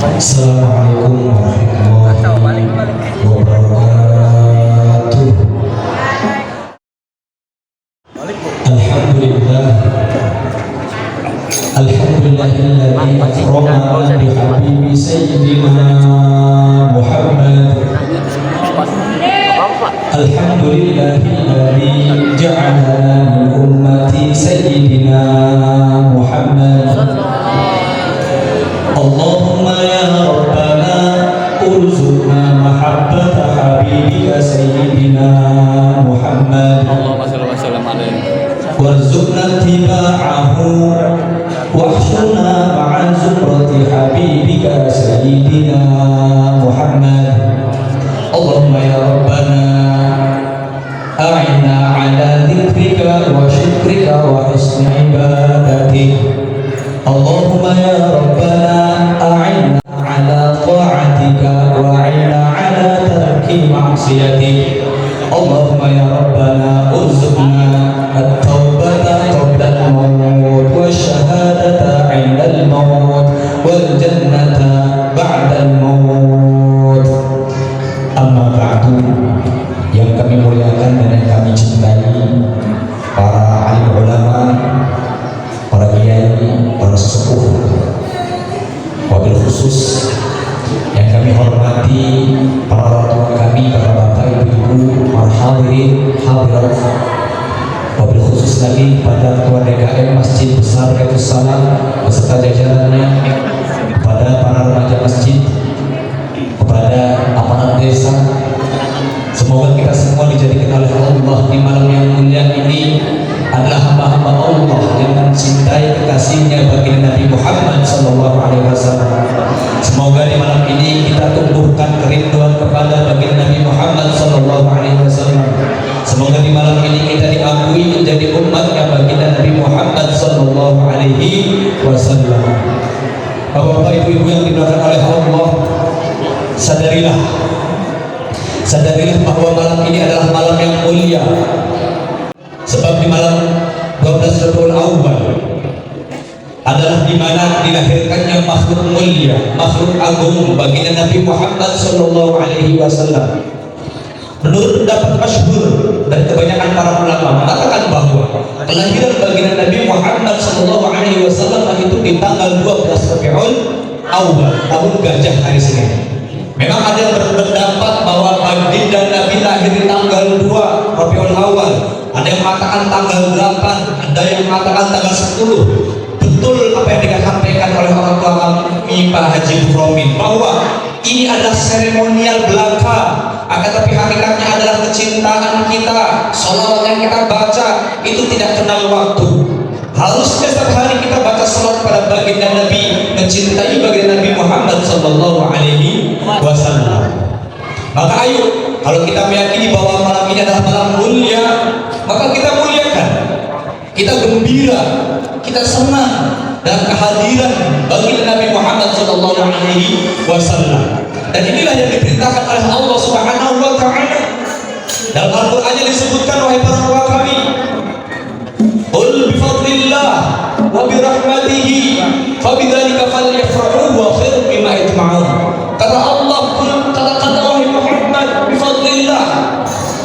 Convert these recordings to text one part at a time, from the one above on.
Assalamualaikum warahmatullahi wabarakatuh. Alhamdulillah, alhamdulillahilladzi akramana bi habibi sayyidina Muhammad. Alhamdulillahilladzi ja'alana min ummati sayyidina Muhammad. Allahumma ya Rabbana urzuqna mahabbata habibika sayyidina Muhammad. Allahumma shalli wa sallim alaihi warzuqna tiba'ahu wahshurna ma'a zumrati habibika sayyidina Muhammad. Allahumma ya Rabbana a'inna ala dhikrika wa syukrika wa husni ibadatik. Allahumma ya Rabbana a'inna ala ta'atika wa a'inna ala tarki ma'siyatik. Allahumma ya Rabbana urzuqna at-taubata qabla al-maut wa syahadata 'inda al-maut wal jannata ba'da al-maut. Amma ba'du, yang kami muliakan dan yang kami cintai para alim ulama, para kiai, para sesepuh, wabil khusus yang kami hormati para orang tua kami, para bapak ibu, para hadirin hadirat, wabil khusus lagi pada ketua DKM Masjid Besar Khairus Salam beserta jajarannya, kepada para remaja masjid, kepada aparat desa. Semoga kita semua dijadikan oleh Allah di malam yang mulia ini adalah hamba-hamba Allah yang mencintai kekasihnya baginda Nabi Muhammad SAW. Semoga di malam ini kita tumbuhkan kerinduan kepada baginda Nabi Muhammad SAW. Semoga di malam ini kita diakui menjadi umatnya baginda Nabi Muhammad SAW. Bapak-bapak, ibu-ibu yang dimuliakan oleh Allah, sadarilah bahwa malam ini adalah malam yang mulia. Sebab di malam 12 Rabiul Awal adalah di mana dilahirkannya makhluk mulia, makhluk agung baginda Nabi Muhammad SAW. Menurut pendapat masyhur dan kebanyakan para ulama mengatakan bahwa kelahiran baginda Nabi Muhammad SAW itu di tanggal 12 Rabiul Awal, tahun gajah hari Senin. Memang ada yang berpendapat bahwa baginda Nabi lahir di tanggal 2 Rabiul Awal. Ada yang mengatakan tanggal 8, ada yang mengatakan tanggal 10. Betul apa yang disampaikan oleh orang tua kami Pak Haji Muhromin, bahwa ini adalah seremonial belaka, akan tapi hakikatnya adalah kecintaan kita. Sholawat yang kita baca itu tidak kenal waktu. Harusnya setiap hari kita baca salat pada baginda Nabi, mencintai baginda Nabi Muhammad SAW. Maka ayo, kalau kita meyakini bahwa malam ini adalah malam mulia, maka kita muliakan, kita gembira, kita senang dan kehadiran baginda Nabi Muhammad SAW. Dan inilah yang diperintahkan oleh Allah Subhanahu wa Ta'ala. Dalam Al-Qur'an disebutkan, wahai para tua kami, qul bifadlillah wa birahmatihi fabidzalika falyafrahu wa khairun mimma yajma'un. Kata Allah, kata wahai Muhammad, bifadlillah,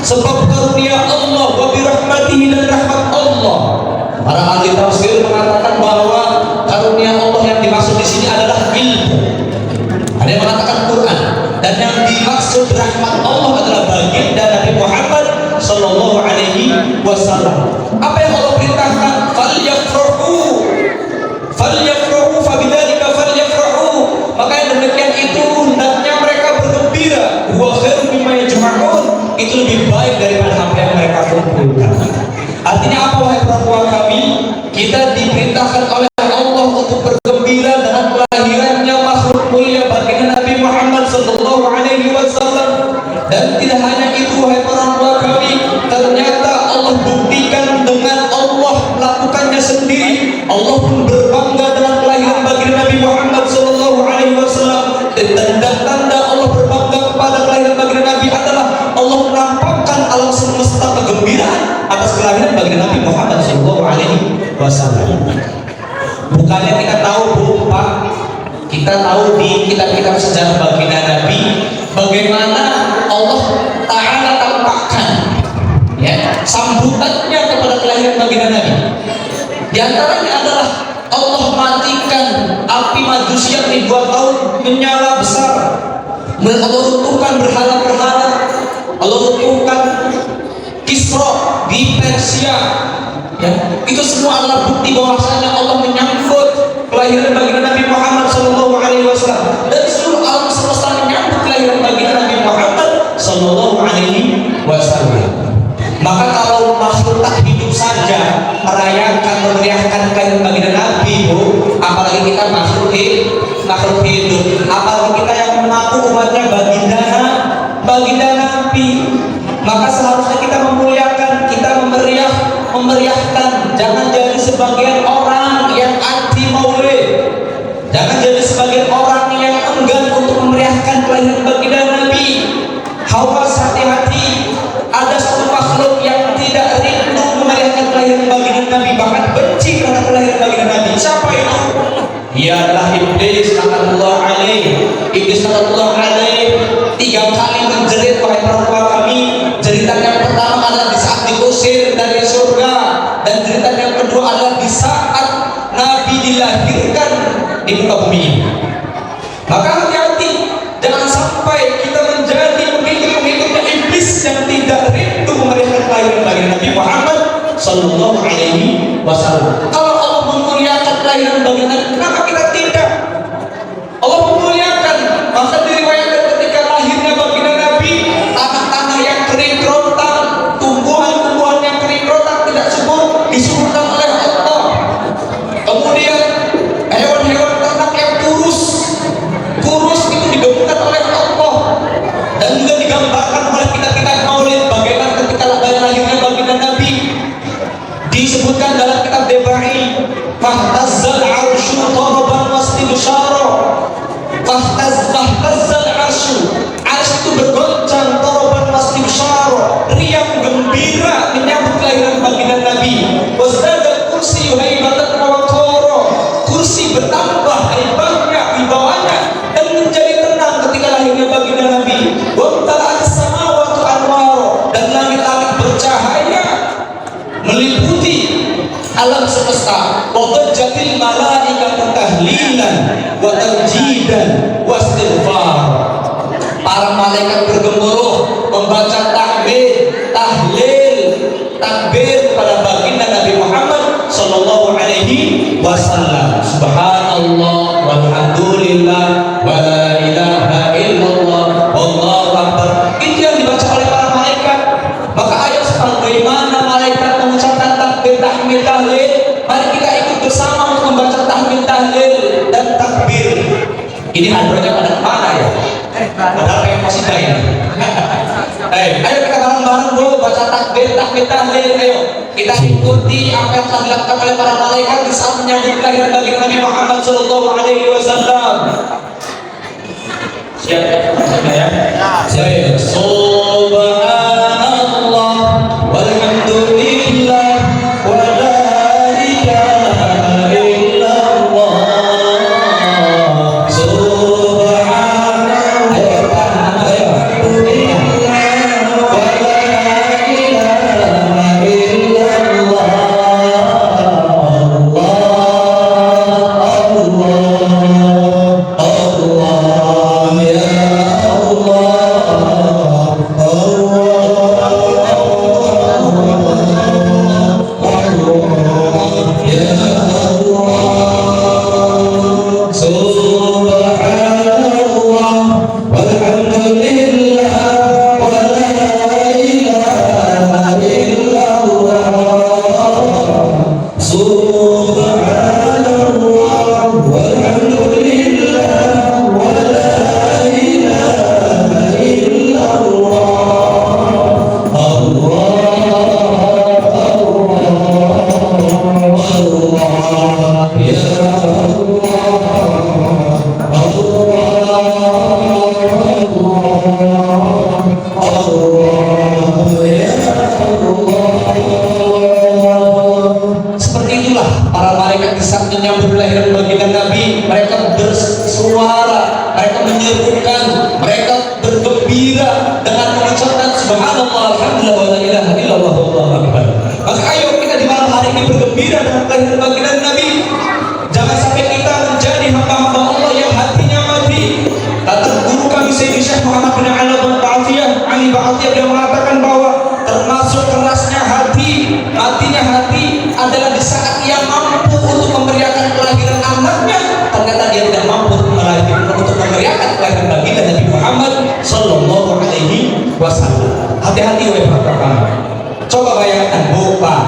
sebab karunia Allah, wa birahmatihi, dan rahmat Allah. Para ahli tafsir mengatakan bahwa karunia Allah yang dimaksud di sini adalah ilmu. Ada yang mengatakan Quran, dan yang dimaksud rahmat Allah adalah baginda Nabi Muhammad sallallahu alaihi wasallam. Apa yang Allah perintahkan? Falyafrahu fabidzalika falyafrahu. Maka yang demikian itu hendaknya mereka bergembira. Wa khairu mimma yajma'un, itu lebih baik daripada apa yang mereka kumpulkan. Artinya apa, wahai para tua kami? Kita diperintahkan oleh Allah untuk bergembira dengan kelahirannya makhluk mulia baginda Nabi Muhammad sallallahu alaihi wasallam. Dan tidak hanya itu, wahai para tua kami, ternyata Allah buktikan dengan Allah melakukannya sendiri. Allah pun berbangga dengan kelahiran baginda Nabi Muhammad sallallahu alaihi wasallam. Dan tanda-tanda Allah berbangga kepada kelahiran baginda Nabi adalah Allah menampakkan alam semesta kegembiraan atas kelahiran baginda Nabi Muhammad sallallahu alaihi wasallam. Bukannya kita tahu, Pak, Kita tahu di kitab-kitab sejarah baginda Nabi bagaimana Allah Ta'ala tampakkan ya sambutannya kepada kelahiran baginda Nabi. Di antaranya adalah Allah matikan api majusi yang ribuan tahun menyala besar. Kemudian Allah runtuhkan berhala-berhala. Allah runtuhkan Kisra di Persia. Ya, itu semua adalah bukti bahwasanya Allah menyambut kelahiran baginda Nabi Muhammad SAW, dan seluruh alam semesta menyambut kelahiran baginda Nabi Muhammad SAW. Maka kalau makhluk tak hidup saja merayakan, memeriahkan kelahiran baginda Nabi, apalagi kita makhluk hidup, apalagi kita yang mengaku umatnya baginda Nabi. Maka seharusnya kita memuliakan, kita memeriahkan. Jangan jadi sebagian orang yang anti maulid. Jangan jadi sebagian orang yang enggan untuk memeriahkan kelahiran baginda Nabi. Awas, hati-hati. Ada satu makhluk yang tidak rindu memeriahkan kelahiran baginda Nabi, bahkan benci terhadap kelahiran baginda Nabi. Siapa itu? Ia adalah Iblis laknatullah alaih. Iblis laknatullah alaih 3 kali menjerit wahai para ulama kami. Jeritan yang pertama adalah di saat diusir dari surga, dan jeritan yang kedua adalah di saat Nabi dilahirkan di muka bumi ini. Maka hati-hati, jangan sampai kita menjadi pengikut-pengikutnya iblis yang tidak rindu memeriahkan kelahiran baginda Nabi Muhammad Sallallahu Alaihi Wasallam. Kalau Allah memuliakan kelahiran baginda Nabi, kenapa kita tidak? Allah memuliakan, maka diriwayatkan ketika lahirnya baginda Nabi, tanah-tanah yang kering kerontang, tumbuhan-tumbuhan yang kering kerontang tidak subur disuburkan oleh Allah. Kemudian hewan-hewan ternak yang kurus itu digabungkan oleh Allah. Dan juga digambarkan oleh kitab-kitab maulid bagaimana ketika lahirnya baginda Nabi. Disebutkan dalam kitab Debai, fahtazzal arsyu taraban wastibsyara. Fahtazzal arsyu, arsy itu bergoncang, taraban wastibsyara, riang gembira menyambut kelahiran baginda Nabi. Wasdada kursi haibatan wa waqara, kursi bertambah hebatnya, wibawanya, dan menjadi tenang ketika lahirnya baginda Nabi. Wa tala'at samawati anwara, dan langit-langit bercahaya meliputi alam semesta. Wa dajjatil malaikatu tahlilan wa tamjidan wa istighfar. Para malaikat bergemuruh membaca tahmid, tahlil, takbir kepada baginda Nabi Muhammad Sallallahu Alaihi Wasallam. Subhanallah walhamdulillah wa la ilaha illallah wallahu akbar. Itu yang dibaca oleh para malaikat. Maka ayo sebagaimana malaikat mengucapkan takbir, tahmid, tahlil, mari kita ikut bersama untuk membaca tahmid, tahlil dan takbir. Ini hadronya pada mana ya? Padahal pengen positif ya. Ayo kita bareng-bareng dulu baca takbir, tahmid, tahlil. Ayo kita ikuti apa yang telah dilakukan oleh para malaikat di saat menyambut kelahiran baginda Nabi Muhammad Sallallahu Alaihi Wasallam. Siap ya? Siap. Subhanallah walhamdulillah wa la ilaha illallah. Subhanallah walhamdulillah wa la ilaha illallah. Allah Allah menyerukan, mereka bergembira dengan mengucapkan subhanallah, alhamdulillah, wa la ilaha illallah, wallahu akbar. Maka ayo kita di malam hari ini bergembira dengan kelahiran baginda Nabi. Jangan sampai kita menjadi hamba-hamba Allah yang hatinya mati. Kata guru kami Sayyidi Syekh Muhammad bin Ali Ba'atiyah, beliau mengatakan bahwa termasuk kerasnya hati, matinya hati adalah di saat ia mampu untuk memeriahkan kelahiran anaknya, ternyata dia tidak mampu untuk memeriahkan kelahiran baginda Nabi Muhammad Sallallahu Alaihi Wasallam. Hati-hati wahai bapak kami. Coba bayangkan bu, pak,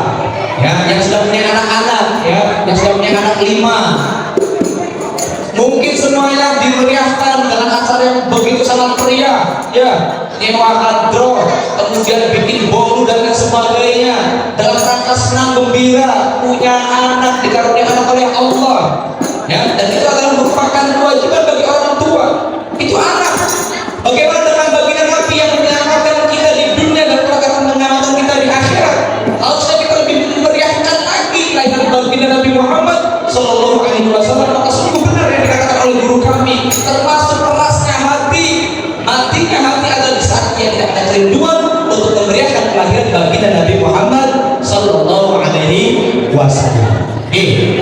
ya, yang sudah punya anak-anak, ya, yang sudah punya anak 5, mungkin semuanya dimeriahkan dengan acara yang begitu sangat meriah, ya, nyewa hadroh, kemudian bikin bolu dan lain sebagainya, dalam rangka senang gembira punya anak dikaruniakan oleh Allah, ya, dan itu adalah merupakan kewajiban bagi orang tua. Itu anak. Bagaimana dengan baginda Nabi yang menyelamatkan kita di dunia dan akan menyelamatkan kita di akhirat? Harusnya kita lebih memeriahkan lagi kelahiran baginda Nabi Muhammad Sallallahu Alaihi Wasallam. Maka sungguh benar yang dikatakan oleh guru kami, termasuk kerasnya hati, matinya hati adalah di saat dia tidak ada kerinduan untuk memeriahkan kelahiran baginda Nabi Muhammad Sallallahu Alaihi Wasallam.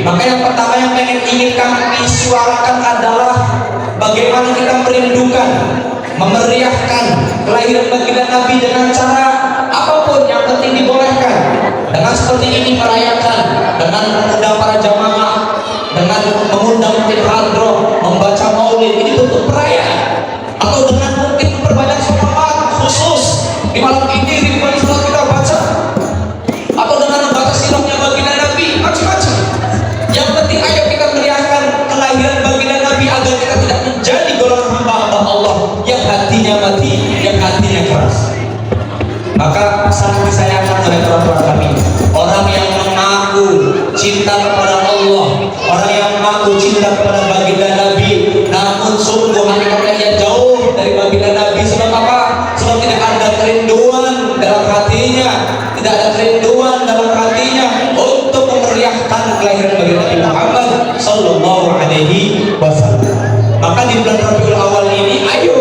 Maka yang pertama yang ingin kami suarakan adalah bagaimana kita merindukan, memeriahkan kelahiran baginda Nabi dengan cara apapun yang penting dibolehkan. Dengan seperti ini merayakan, dengan mengundang para jamaah, dengan mengundang tim hadroh, membaca maulid, ini bentuk perayaan. Atau dengan mungkin memperbanyak sholawat khusus di malam ini, ribuan sholawat kita baca, atau dengan membaca sirahnya baginda Nabi, macam-macam. Yang penting ayo kita meriahkan kelahiran baginda Nabi agar kita tidak menjadi golongan hamba-hamba Allah yang hatinya mati, yang hatinya keras. Maka sangat disayangkan oleh orang tua kami, orang yang mengaku cinta kepada Allah, orang yang mengaku cinta kepada baginda Nabi, namun sungguh hakikatnya jauh dari baginda Nabi. Sebab apa? Sebab tidak ada kerinduan dalam hatinya, tidak ada kerinduan dalam hatinya untuk memeriahkan kelahiran baginda Nabi Muhammad Sallallahu Alaihi Wasallam. Maka di bulan Rabiul Awal ini, ayo,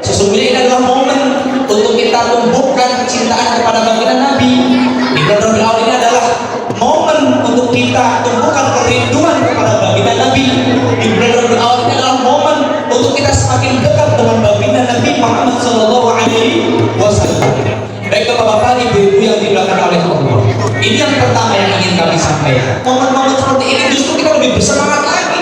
sesungguhnya ini adalah momen untuk kita tumbuhkan kecintaan kepada baginda Nabi. Di bulan Rabiul Awal ini adalah momen untuk kita tumbuhkan kerinduan kepada baginda Nabi. Di bulan Rabiul Awal ini adalah momen untuk kita semakin dekat dengan baginda Nabi Muhammad Sallallahu Alaihi Wasallam. Baik bapak-bapak, ibu-ibu yang dimuliakan oleh Allah, ini yang pertama yang ingin kami sampaikan. Momen-momen seperti ini justru kita lebih bersemangat lagi,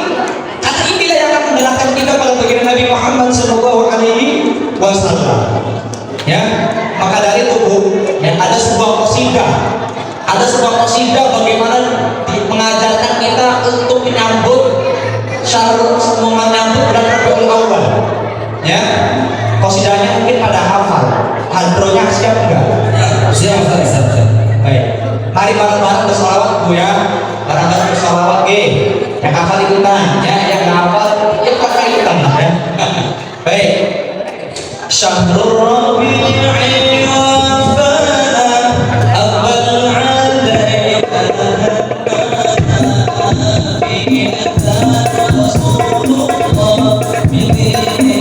karena inilah yang akan mendekatkan kita pada baginda Nabi Muhammad Sallallahu Alaihi Wasallam. Ya, maka dari itu bu, ya, ada sebuah qasidah bagaimana mengajarkan kita untuk menyambut menyambut bulan Rabiul Awal. Ya, qasidahnya mungkin pada hafal, hadronya siap enggak? Siap. Baik, mari bareng-bareng bersolawat bu ya, bareng-bareng bersolawat yang hafal ikutan, ya, yang nggak hafal ya pakai ikutan lah ya. Baik. Syahrul Rabi'il wafana aqbal alaina Rasulullah bidini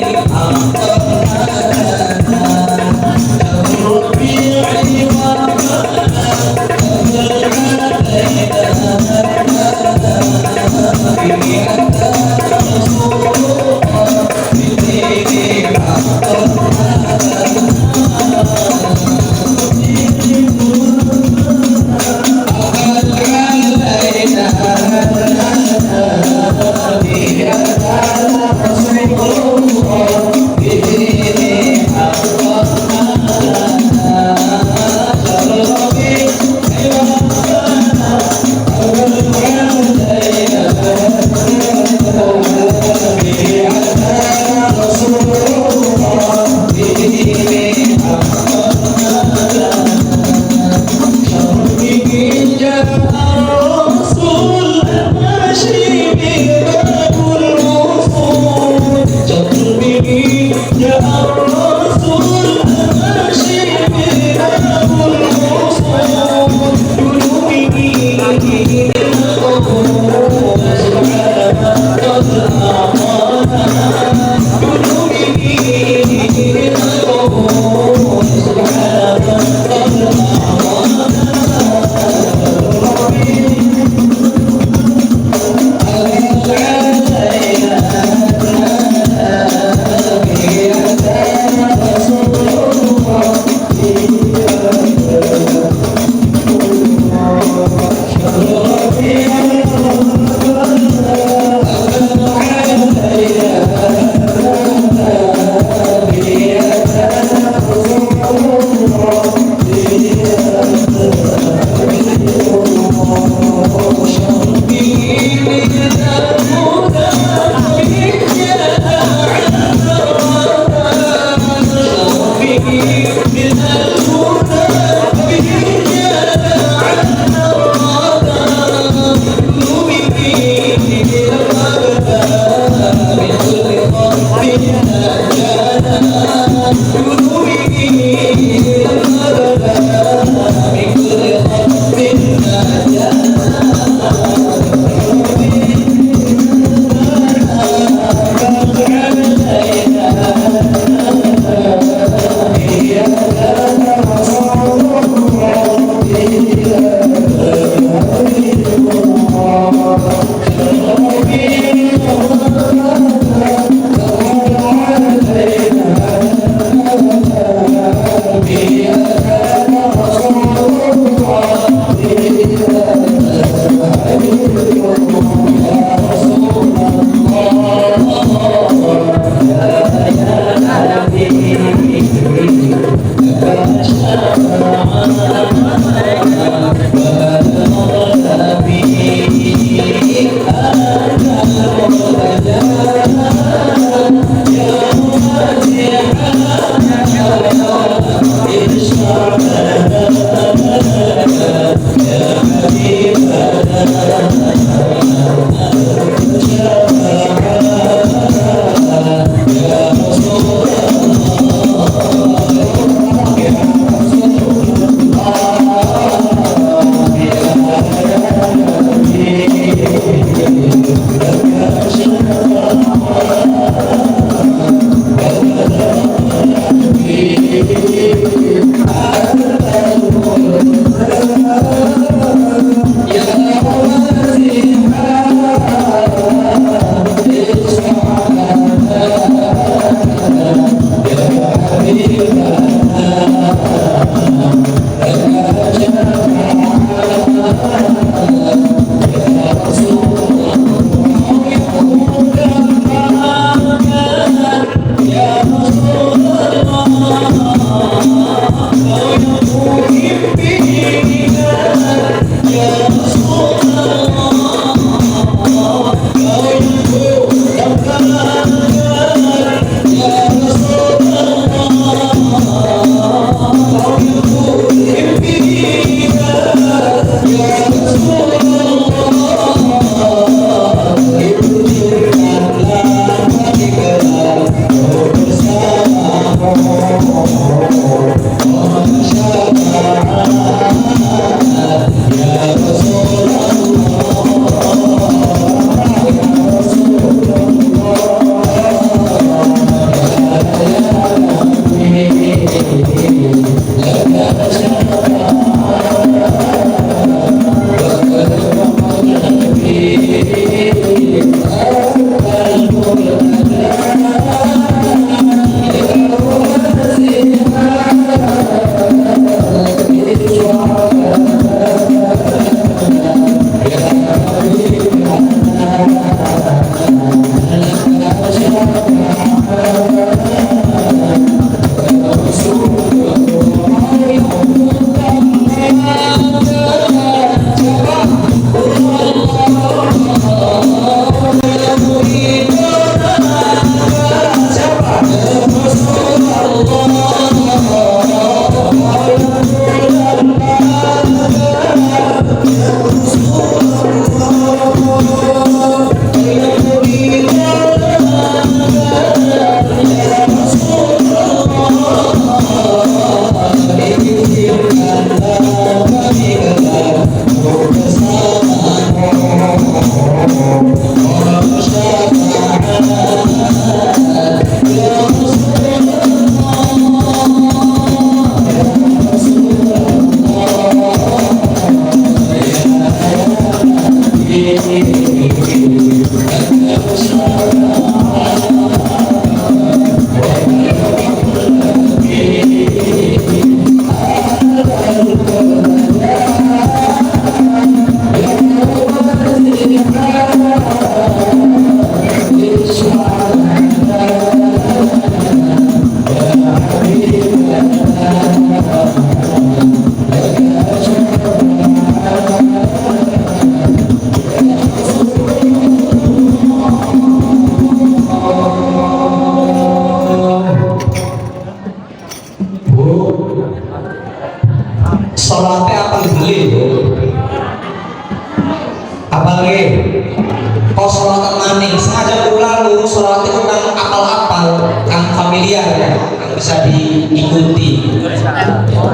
yang familiar ya, yang bisa diikuti.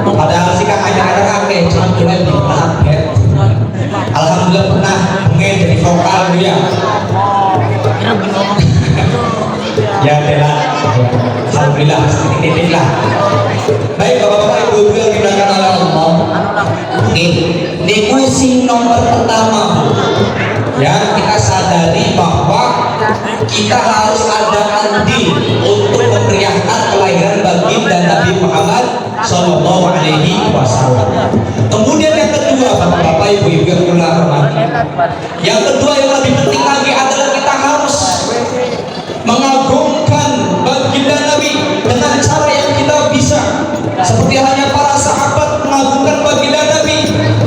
Padahal sih kan ada kakek, cuma boleh di update. Alhamdulillah pernah mungkin jadi vokal ya. Ya adalah, alhamdulillah sedikit lah. Baik bapak-bapak ibu-ibu yang dimuliakan oleh Allah. Nih, niku sing nomor pertama. Ya, kita sadari bahwa kita harus ada andil untuk memeriahkan kelahiran baginda Nabi Muhammad Sallallahu Alaihi Wasallam. Kemudian yang kedua, bapak-bapak ibu-ibu yang hormati. Yang kedua yang lebih penting lagi adalah kita harus mengagungkan baginda Nabi dengan cara yang kita bisa. Seperti hanya para sahabat mengagungkan baginda Nabi.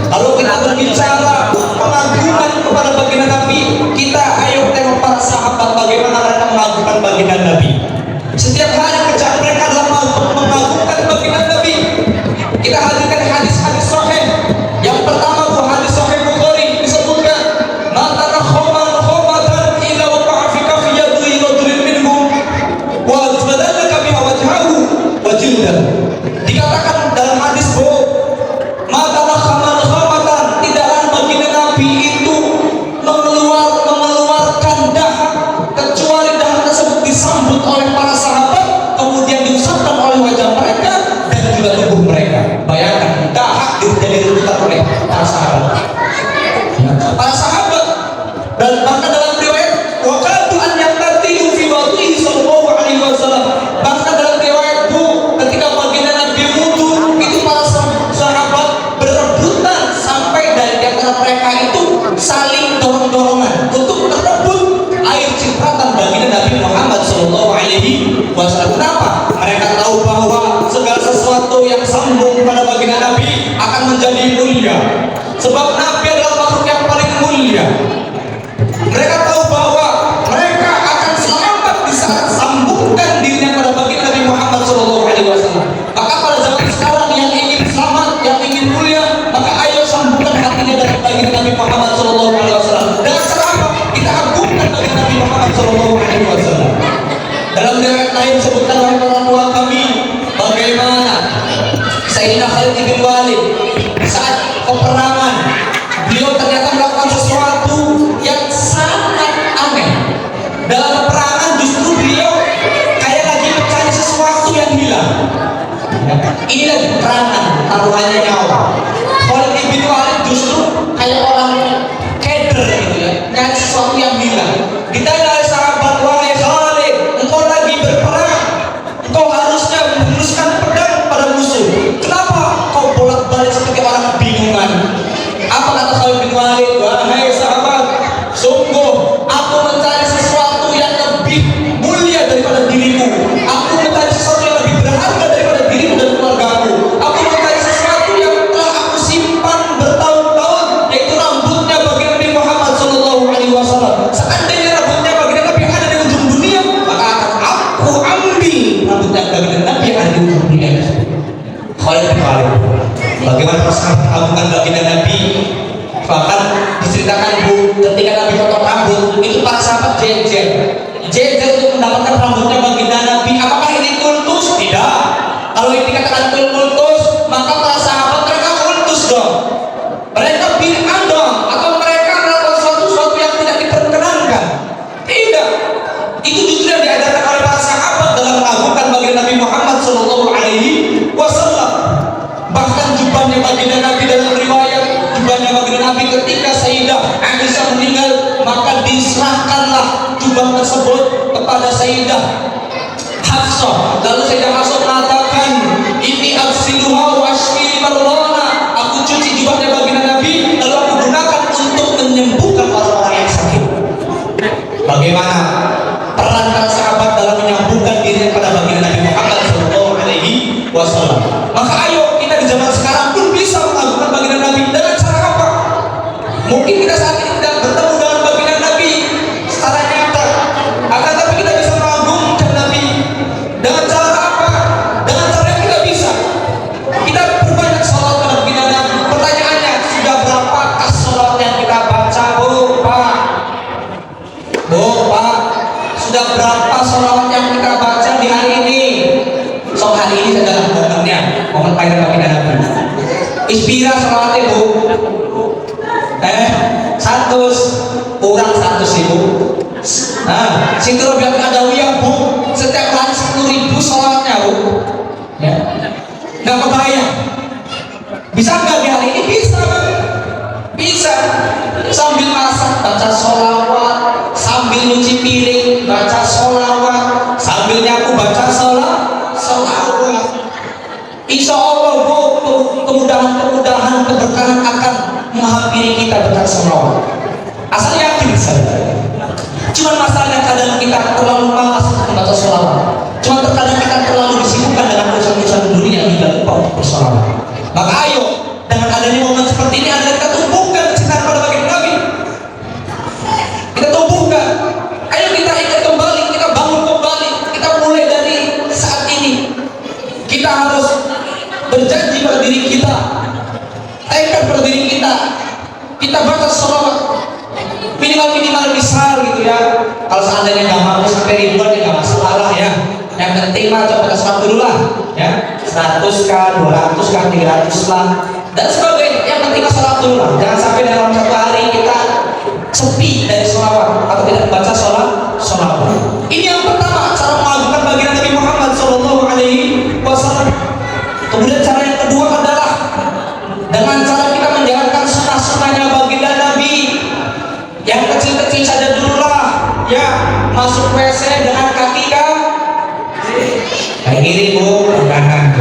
Kalau kita berbicara pengagungan kepada baginda Nabi, kita ayo tengok para sahabat bagaimana mereka mengagungkan baginda Nabi. Setiap hari kerjaan mereka adalah mengagungkan baginda Nabi. Kita hadirkan hadis-hadis sahih. Yang pertama bu hadis sahih Bukhari disebutkan, "Mata khoman khomatan ila waqa'a fi kafi yadi rajulin minhum wa badalaka biha wajhahu wa jildahu." Dikatakan dalam hadis bu, "Mata khoman khomatan," tidaklah baginda Nabi itu mengeluarkan dahak kecuali dahak tersebut disambut oleh para sahabat, kemudian diusapkan oleh wajah mereka dan juga tubuh mereka. Bayangkan dahak jadi dirutukan oleh para sahabat. Para sahabat dan bahkan dalam riwayat waqatu an yaqtatilu fi wadihi sallallahu alaihi wasallam. Bahkan dalam riwayat bu, ketika baginda Nabi wudu itu para sahabat berebutan sampai dari antara mereka itu saling dorong-dorongan untuk merebut air cipratan baginda Nabi Muhammad Sallallahu Alaihi Wasallam. Kenapa? Mereka tahu bahwa segala sesuatu yang sambung pada baginda Nabi akan menjadi mulia. Sebab Nabi adalah makhluk yang paling mulia. Mereka tahu bahwa mereka akan selamat di saat sambungkan dirinya pada baginda Nabi Muhammad Sallallahu Alaihi Wasallam. Maka pada zaman sekarang yang ingin selamat, yang ingin mulia, maka ayo sambungkan hatinya dengan baginda Nabi Muhammad Sallallahu Alaihi Wasallam. Dengan cara apa? Kita agungkan baginda Nabi Muhammad Sallallahu Alaihi Wasallam. Dalam riwayat lain disebutkan oleh para tua kami bagaimana Sayyidina Khalid bin Walid saat peperangan beliau ternyata melakukan sesuatu yang sangat aneh. Dalam peperangan justru beliau kayak lagi mencari sesuatu yang hilang. Ini lagi peperangan, taruhannya nyawa. Khalid bin Walid justru kayak orang keder gitu ya, nyari sesuatu yang hilang. Ditanya oleh sahabat, "Wahai Khalid, engkau lagi berperang, engkau harusnya menghunuskan pedang pada musuh. Kenapa kau bolak-balik seperti orang kebingungan?" Apa kata Khalid bin Walid? "Wahai sahabat, sungguh aku mencari sesuatu yang lebih mulia daripada dirimu. Aku mencari sesuatu yang lebih berharga daripada dirimu dan keluargamu. Aku mencari sesuatu yang telah aku simpan bertahun-tahun, yaitu rambutnya baginda Nabi Muhammad Sallallahu Alaihi Wasallam. Seandainya rambutnya baginda Nabi ada di ujung dunia, maka akan aku ambil rambutnya baginda Nabi yang ada di ujung dunia." Khalid bin Walid. Bagaimana perasaan mengagunkan baginda Nabi? Bahkan diceritakan bu, ketika Nabi potong rambut, itu para sahabat jejer untuk mendapatkan rambutnya baginda Nabi. Apakah ini kultus? Tidak. Kalau ini dikatakan kultus, maka para sahabat mereka kultus dong. Mereka bid'ah dong, atau mereka melakukan sesuatu yang tidak diperkenankan. Tidak. Itu justru yang diajarkan oleh para sahabat dalam mengagungkan baginda Nabi Muhammad Sallallahu Alaihi Wasallam. Bahkan jubahnya baginda Nabi dalam riwayat, jubahnya baginda Nabi ketika Sayyidah Aisyah meninggal, maka diserahkanlah jubah tersebut kepada Sayyidah Hafsah. Lalu Sayyidah Hafsah mengatakan, "Ini aksiluha wa ashfi marwana." Aku cuci jubahnya baginda Nabi, lalu aku gunakan untuk menyembuhkan orang-orang yang sakit. Bagaimana peran para sahabat dalam menyambungkan dirinya pada baginda Nabi Muhammad Sallallahu Alaihi Wasallam. Maka ayo kita di zaman sekarang pun bisa mengagungkan baginda Nabi. Dengan cara apa? Mungkin kita saat ini tidak bertemu dengan baginda Nabi secara nyata, akan tapi kita bisa mengagungkan Nabi. Dengan cara apa? Dengan cara yang kita bisa. Kita berbanyak salat kepada baginda Nabi. Pertanyaannya, sudah berapakah salat yang kita baca? Bu, Pak? Wis pira salawate Bu? 100 orang 100 ribu. Nah, sing Robiat Adawiyah Bu, setiap hari 10.000 salawatnya Bu. Ya. Nggak kebayang. Bisa nggak di hari ini? Bisa. Bisa. Sambil masak baca sholawat, sambil nyuci piring baca sholawat, sambil nyapu baca sholawat. Insya Allah Bu, kemudahan keberkahan akan menghampiri kita berkat sholawat. Asal yakin saja. Cuma masalahnya kadang kita terlalu malas membaca sholawat. Cuma terkadang kita terlalu disibukkan dengan urusan-urusan dunia yang tidak lupa untuk bersolawat. Maka ayo, dengan adanya momen seperti ini adalah kita tumbuhkan kecintaan pada baginda Nabi. Kita tumbuhkan. Ayo kita ingat kembali, kita bangun kembali, kita mulai dari saat ini. Kita harus berjanji pada diri kita, tekad pada diri kita. Kita baca sholawat minimal besar gitu ya. Kalau seandainya nggak mampu sampai ribuan ya nggak masalah ya. Yang penting mah coba sholat dulu lah ya, 100 kah, 200 kah, 300 lah dan sebagainya. Yang penting mah sholat dulu lah. Jangan sampai dalam satu hari kita sepi dari sholawat atau tidak membaca sholawat. Ini yang pertama, cara mengagungkan baginda Nabi Muhammad SAW. Kemudian cara yang kedua adalah dengan cara kita menjalankan sunnah-sunnahnya baginda Nabi. Yang kecil-kecil saja dulu lah ya, masuk WC dengan kaki kiri Bu, kanan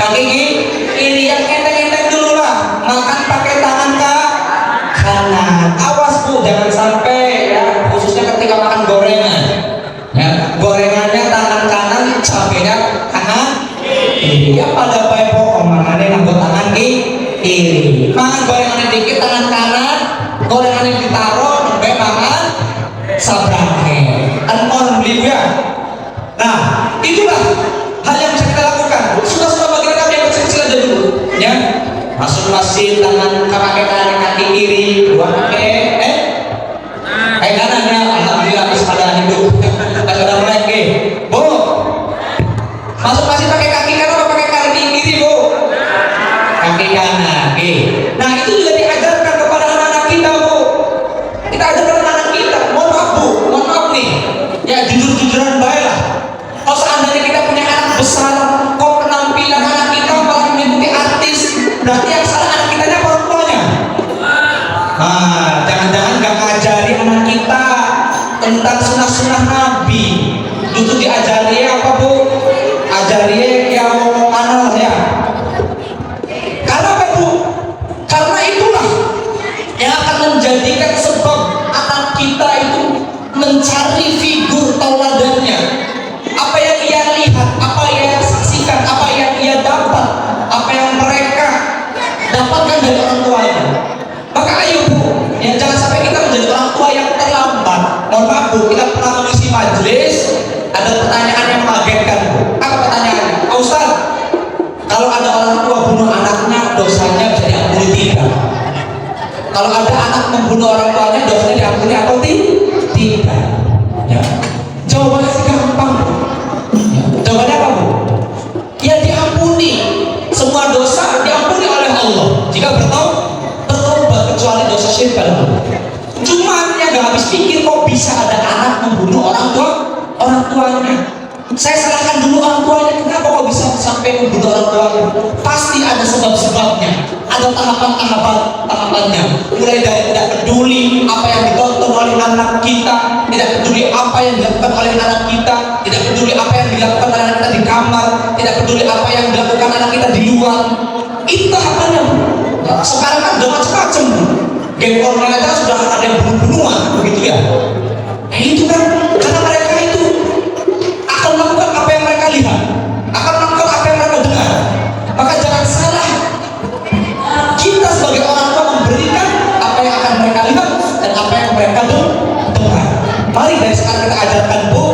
kaki kiri, yang enteng-enteng dulu lah. Makan pakai tangan kanan. Awas Bu, jangan sampai ya, khususnya ketika makan gorengan ya, gorengannya tangan kanan, cabenya kanan kiri ya, pada baik pokok makannya nganggo tangan kiri. Makan gorengannya dikit tangan kanan, gorengannya ditaruh sampai makan sabrangnya orang beli ya. Nah, itulah hal yang bisa kita lakukan. Sudah bagian kami yang kecil-kecil aja dulu ya. Masuk masjid tangan pakai tangan kaki kiri, dua pakai kanannya. Alhamdulillah masih ada hidup. Sudah mulai Bu. Masuk masjid pakai kaki kanan atau pakai kaki kiri Bu? Kaki kanan. Nah, itu juga diajarkan kepada anak-anak kita Bu. Kita ajarkan anak-anak kita. Mohon maaf Bu, mohon maaf nih. Ya jujur-jujuran baik lah. Kalau seandainya kita punya anak besar, kok penampilan anak kita malah mengikuti artis, berarti yang salah anak kita apa orang tuanya? Jangan-jangan gak ngajari anak kita tentang sunnah-sunnah Nabi. Itu diajari apa Bu? Ajari yang mana ya? Karena apa Bu? Karena itulah yang akan menjadikan sebab anak kita itu mencari figur tauladannya. Apa yang ia lihat, apa yang ia saksikan, apa yang ia dapat, apa yang mereka dapatkan dari orang tuanya. Maka ayo Bu, ya jangan sampai kita menjadi orang tua yang terlambat. Mohon maaf Bu, kita pernah mengisi majelis, ada pertanyaan yang mengagetkan Bu. Apa pertanyaannya? Pak Ustaz, kalau ada orang tua bunuh anaknya, dosanya bisa diampuni tidak? Kalau ada anak membunuh orang tuanya, dosanya diampuni atau tidak? Ya. Jawabannya sih gampang. Jawabannya apa Bu? Ya diampuni. Semua dosa diampuni oleh Allah jika bertobat, kecuali dosa syirik pada Allah. Cuman yang gak habis pikir, kok bisa ada anak membunuh orang tuanya. Saya salahkan dulu orang tuanya, kenapa kok bisa sampai membunuh orang tuanya? Pasti ada sebab-sebabnya, ada tahapannya. Mulai dari tidak peduli apa yang ditonton oleh anak kita, tidak peduli apa yang dilakukan oleh anak kita, tidak peduli apa yang dilakukan oleh anak kita di kamar, tidak peduli apa yang dilakukan anak kita di luar. Itu tahapannya. Sekarang kan udah macam-macam. Game online aja sudah ada yang bunuh-bunuhan, begitu ya. Itu kan karena mereka itu akan melakukan apa yang mereka lihat, akan melakukan apa yang mereka dengar. Maka jangan salah, kita sebagai orang tua memberikan apa yang akan mereka lihat dan apa yang mereka dengar. Mari dari sekarang kita ajarkan Bu,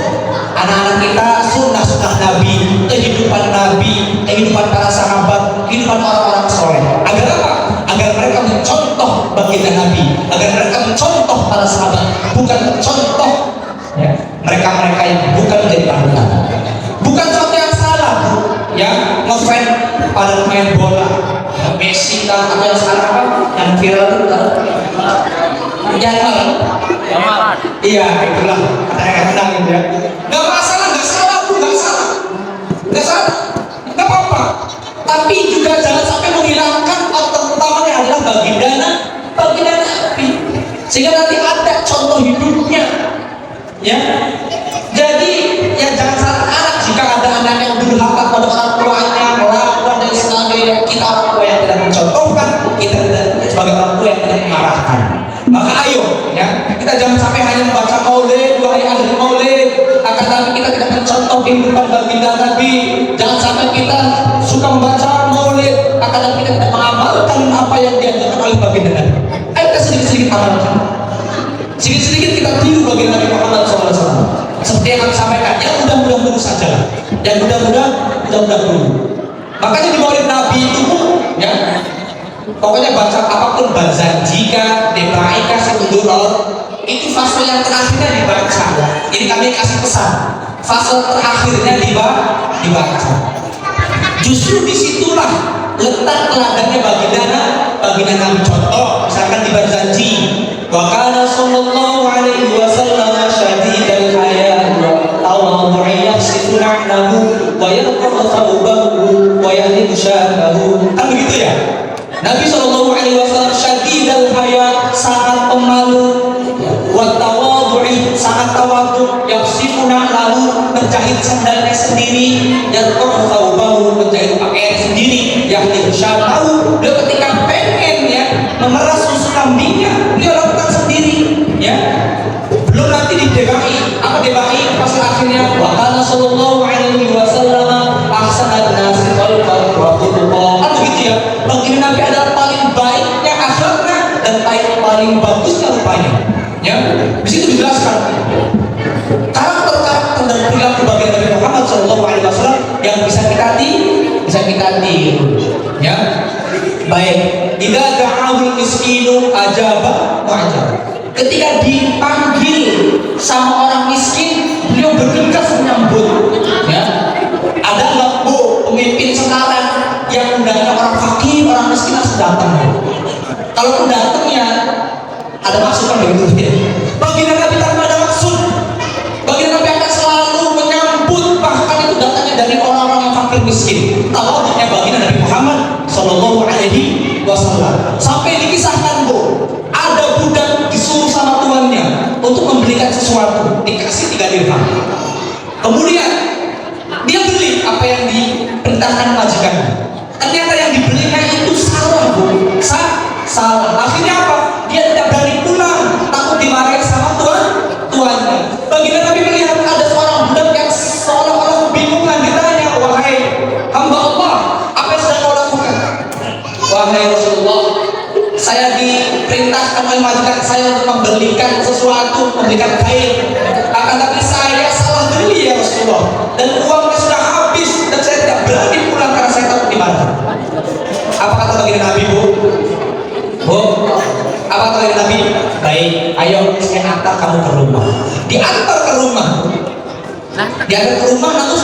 anak-anak kita sunnah-sunnah Nabi, kehidupan Nabi, kehidupan para sahabat, kehidupan orang-orang soleh. Agar apa? Agar mereka mencontoh baginda Nabi, agar mereka mencontoh para sahabat, bukan mencontoh ya, mereka-mereka yang bukan menjadi panutan. Bukan sesuatu yang salah Bu, ya ngefans pada main bola, Messi kan, atau yang sekarang apa? Yang viral itu kan? Jamal. Iya, itulah kata-kata gitu ya. Gak masalah, gak salah bu, gak salah, gak apa-apa. Tapi juga jangan sampai menghilangkan atau utamanya adalah baginda Nabi. Sehingga nanti ada contoh hidupnya, ya. Jadi ya jangan salah anak jika ada anak yang durhaka pada orang tuanya, melakukan dan sebagainya. Kita orang tua yang tidak mencontohkan, kita sebagai orang tua yang tidak mengarahkan. Maka ayo, ya, kita jangan sampai hanya membaca maulid, wahai ahli maulid, akan tapi kita tidak mencontoh kehidupan baginda Nabi. Jangan sampai kita suka membaca maulid, akan tapi kita tidak mengamalkan apa yang diajarkan oleh baginda Nabi. Ayo kita sedikit-sedikit amalkan. Sedikit-sedikit kita tiru baginda Nabi Muhammad SAW. Seperti yang kami sampaikan, yang mudah-mudah dulu saja, yang mudah-mudah dulu. Makanya di maulid Nabi itu, ya, pokoknya baca apapun Bazanjika, Debaika, Sekundurot, itu fase yang terakhirnya dibaca. Ini kami kasih pesan, fase terakhirnya dibaca. Justru disitulah letak teladannya baginda Nabi. Contoh, misalkan di Bazanji, wa kana sallallahu alaihi wasallam syadidal haya wa tawadhu'i yafsitu na'lahu wa yarqa'u thawbahu wa yahdimu syatahu. Kan begitu ya? Nabi sallallahu alaihi wasallam syadidal haya, sangat pemalu, wa tawadhu'i, sangat tawadhu, yafsitu na'lahu, menjahit sandalnya sendiri, yarqa'u thawbahu, menjahit pakaian sendiri, yahdimu syatahu. Beliau ketika pengen ya memeras susu kambingnya, beliau lakukan sendiri, ya. Belum nanti didebai, apa debai? Pas akhirnya wa kana sallallahu alaihi wasallam ahsanun nasi khalqan wa khuluqan. Kan begitu ya. Baginda Nabi adalah paling baiknya akhlaknya dan paling bagusnya rupanya. Ya. Di situ dijelaskan karakter dan perilaku baginda Nabi Muhammad sallallahu alaihi wasallam yang bisa kita tiru. Ya. Baik, idza da'ahul miskinu ajaba wa ajaba. Ketika dipanggil sama orang miskin, beliau bergegas menyambut. Ya. Ada nggak bu pemimpin sekarang yang undangnya orang fakir, orang miskin harus datang? Kalau datang ya ada masukan begitu ya. Baginda Nabi tanpa ada maksud, baginda Nabi akan selalu menyambut, bahkan itu datangnya dari orang-orang yang fakir miskin. Tawadhu'nya baginda Nabi Muhammad Sallallahu Alaihi Wasallam. Sampai dikisahkan bu, ada budak disuruh sama tuannya untuk membelikan sesuatu, dikasih 3 dirham. Kemudian dia beli apa yang diperintahkan majikannya. Ternyata yang dibelinya itu salah bu, salah. Akhirnya apa? Dia tidak berani pulang, takut dimarahi sama tuannya. Baginda Nabi melihat ada seorang budak yang seolah-olah kebingungan, ditanya, wahai hamba Allah, apa yang sedang kau lakukan? Wahai Rasulullah, saya diperintahkan oleh majikan saya untuk membelikan sesuatu, membelikan kain. Akan tapi saya salah beli ya Rasulullah, dan uangnya sudah habis dan saya tidak berani pulang karena saya takut dimarahi. Apa kata baginda Nabi bu? Apa kata baginda Nabi? Baik, ayo saya antar kamu ke rumah. Diantar ke rumah. Diantar ke rumah, lalu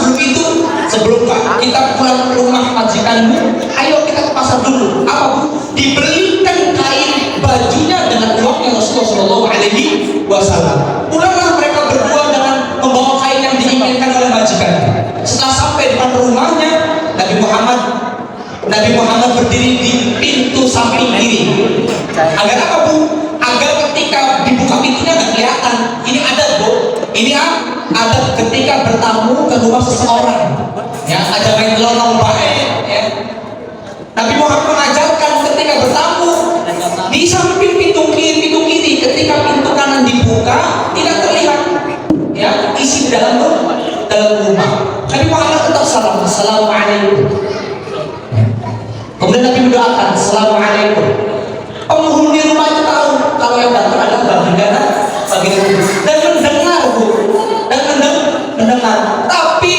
sebelum kita pulang ke rumah majikanmu, ayo kita ke pasar dulu. Apa bu? Dibelikan kain bajunya dengan uangnya Rasulullah Shallallahu Alaihi Wasallam. Pulanglah mereka berdua dengan membawa kain yang diinginkan oleh majikannya. Setelah sampai depan rumahnya, Nabi Muhammad berdiri di pintu samping kiri. Agar apa bu? Agar ketika dibuka pintunya nggak kelihatan. Ini adat bu. Ini adat ketika bertamu ke rumah seseorang. Ya, ada main lolong baik. Ya. Nabi Muhammad mengajarkan ketika bertamu di samping pintu kiri, ketika pintu kanan dibuka tidak terlihat ya isi dalam rumah. Nabi Muhammad tetap salam, assalamualaikum. Kemudian Nabi mendoakan, assalamualaikum. Penghuni rumah itu tahu kalau yang datang adalah baginda dan mendengar. Tapi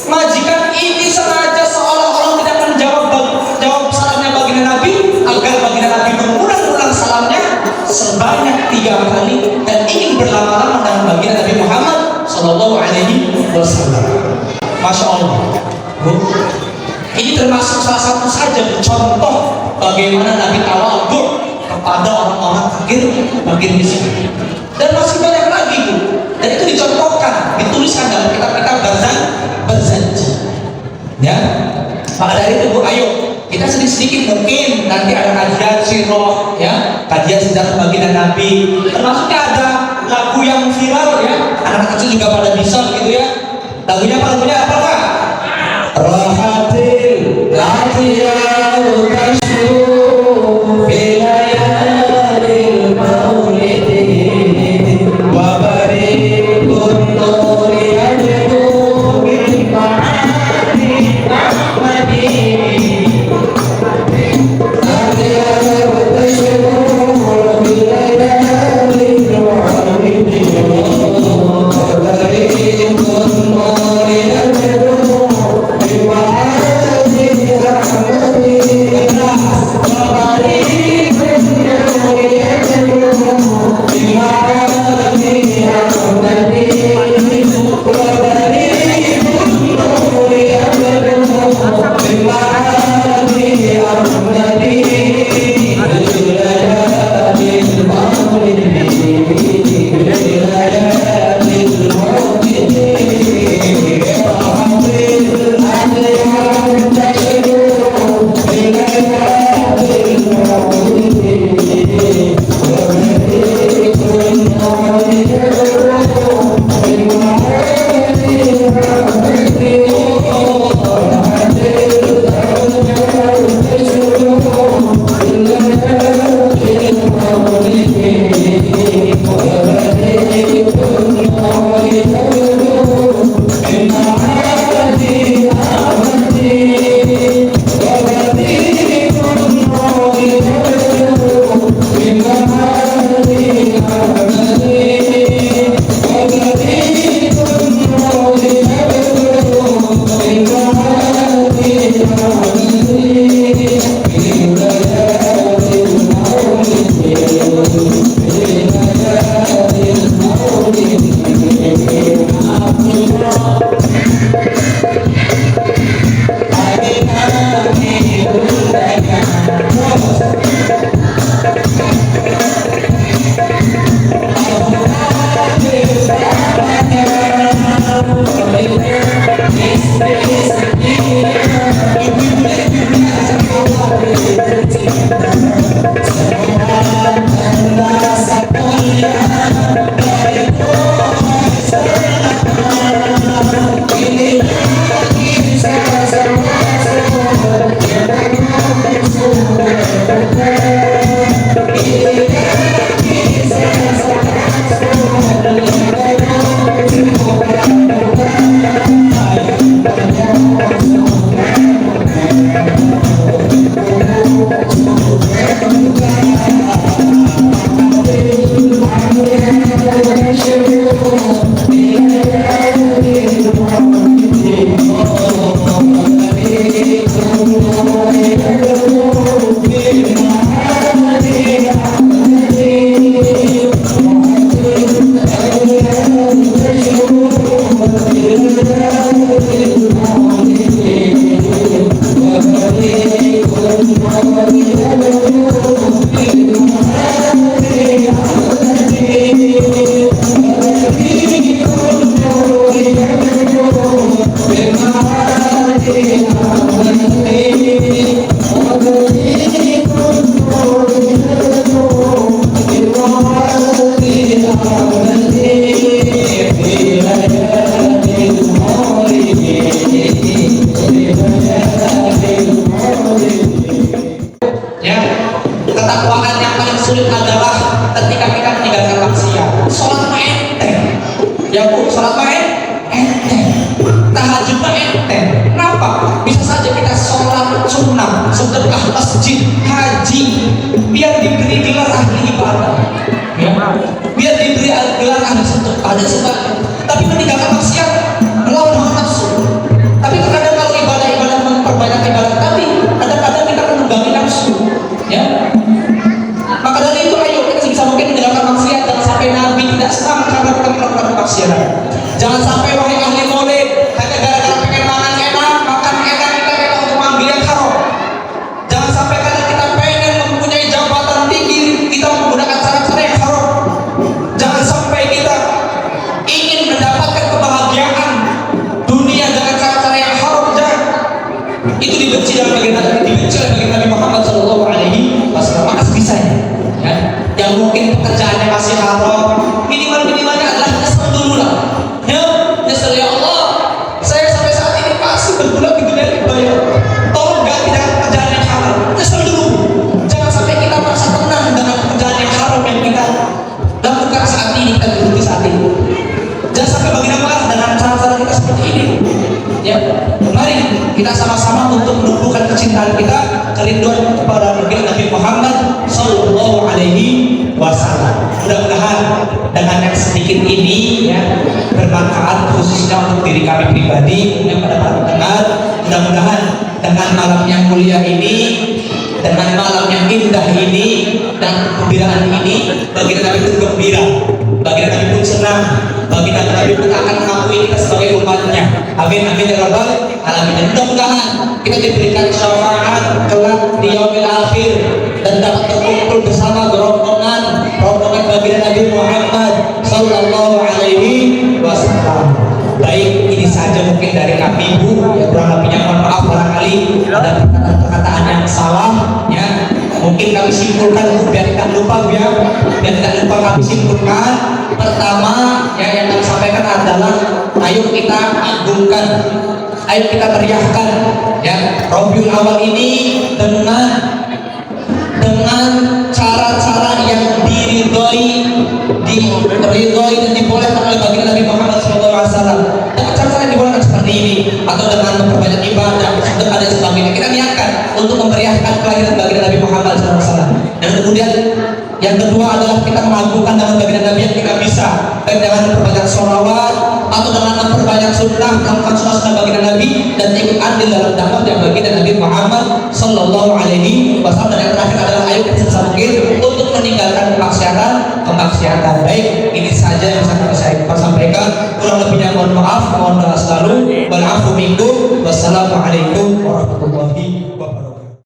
majikan ini sengaja seolah-olah tidak menjawab salamnya baginda Nabi agar baginda Nabi mengulang-ulang salamnya sebanyak 3 kali dan ingin berlama-lama dengan baginda Nabi Muhammad Sallallahu Alaihi Wasallam. Masya Allah. Bu, ini Ini termasuk salah satu saja contoh bagaimana Nabi tawadhu kepada orang-orang fakir miskin. Dan masih banyak lagi Bu. Dan itu dicontohkan, dituliskan dalam kitab-kitab berjanji. Ya, maka dari itu Bu, ayo kita sedikit mungkin nanti ada kajian sirah, ya, kajian sejarah baginda Nabi. Termasuknya ada lagu yang viral, ya, anak-anak kecil juga pada bisa gitu ya. Lagunya apa Pak? Rahatil latiyau tashku bilayalil maulidi wa barikun nuri adku bil ma'ani ahmadi latiyau tashku bilayalil maulidi wa barikun nuri adku Jangan sampai wahai ahli maulid hanya gara-gara pengen makan enak, makan enak, kita untuk ambil itu dibenci oleh baginda Nabi Muhammad Shallallahu Alaihi Wasallam. Maka sebisanya, ya, yang mungkin pekerjaannya masih haram, minimalnya adalah nyesel dulu lah. Ya, nyesel ya Allah, saya sampai saat ini masih berbulan di dunia dibayar. Tolong ganti dengan pekerjaan yang halal. Nyesel dulu. Jangan sampai kita merasa tenang dengan pekerjaan yang haram yang kita lakukan saat ini, kita geluti saat ini. Jangan sampai baginda marah dengan cara-cara kita seperti ini. Ya, mari kita sama-sama untuk menumbuhkan kecintaan kita, kerinduan kepada Nabi Muhammad Sallallahu Alaihi Wasallam. Mudah-mudahan dengan yang sedikit ini ya bermanfaat khususnya untuk diri kami pribadi yang pada para pendengar. Mudah-mudahan dengan malam yang mulia ini, dengan malam yang indah ini dan kegembiraan ini, baginda Nabi pun gembira, baginda Nabi pun senang, baginda Nabi pun akan mengakui kita sebagai umatnya. Amin amin ya rabbal alamin. Mudah-mudahan kita diberikan syafaat kelak di yaumil akhir dan dapat berkumpul bersama rombongan baginda Nabi Muhammad Sallallahu Alaihi Wasallam. Baik, ini saja mungkin dari kami Bu, ya kurang lebihnya mohon maaf barangkali ada perkataan yang salah ya. Mungkin kami simpulkan Bu, biar tidak lupa Bu ya, biar tidak lupa kami simpulkan. Pertama ya yang kami sampaikan adalah ayo kita agungkan, ayo kita meriahkan ya Rabiul Awal ini dengan cara-cara yang diridhoi dan dibolehkan oleh baginda Nabi Muhammad SAW. Dengan cara-cara yang dibolehkan seperti ini, atau dengan memperbanyak ibadah, sedekah dan sebagainya, kita niatkan untuk memeriahkan kelahiran baginda Nabi Muhammad SAW. Dan kemudian yang kedua adalah kita mengagungkan nama baginda Nabi yang kita bisa, baik dengan memperbanyak sholawat atau dengan memperbanyak sunnah, melakukan sunnah baginda Nabi dan ikut andil dalam dakwah yang baginda Nabi Muhammad Sallallahu Alaihi Wasallam. Dan yang terakhir adalah ayo kita sebisa mungkin untuk meninggalkan kemaksiatan. Baik, ini saja yang bisa saya sampaikan. Kurang lebihnya mohon maaf, mohon doa selalu. Wal afu minkum. Wassalamualaikum warahmatullahi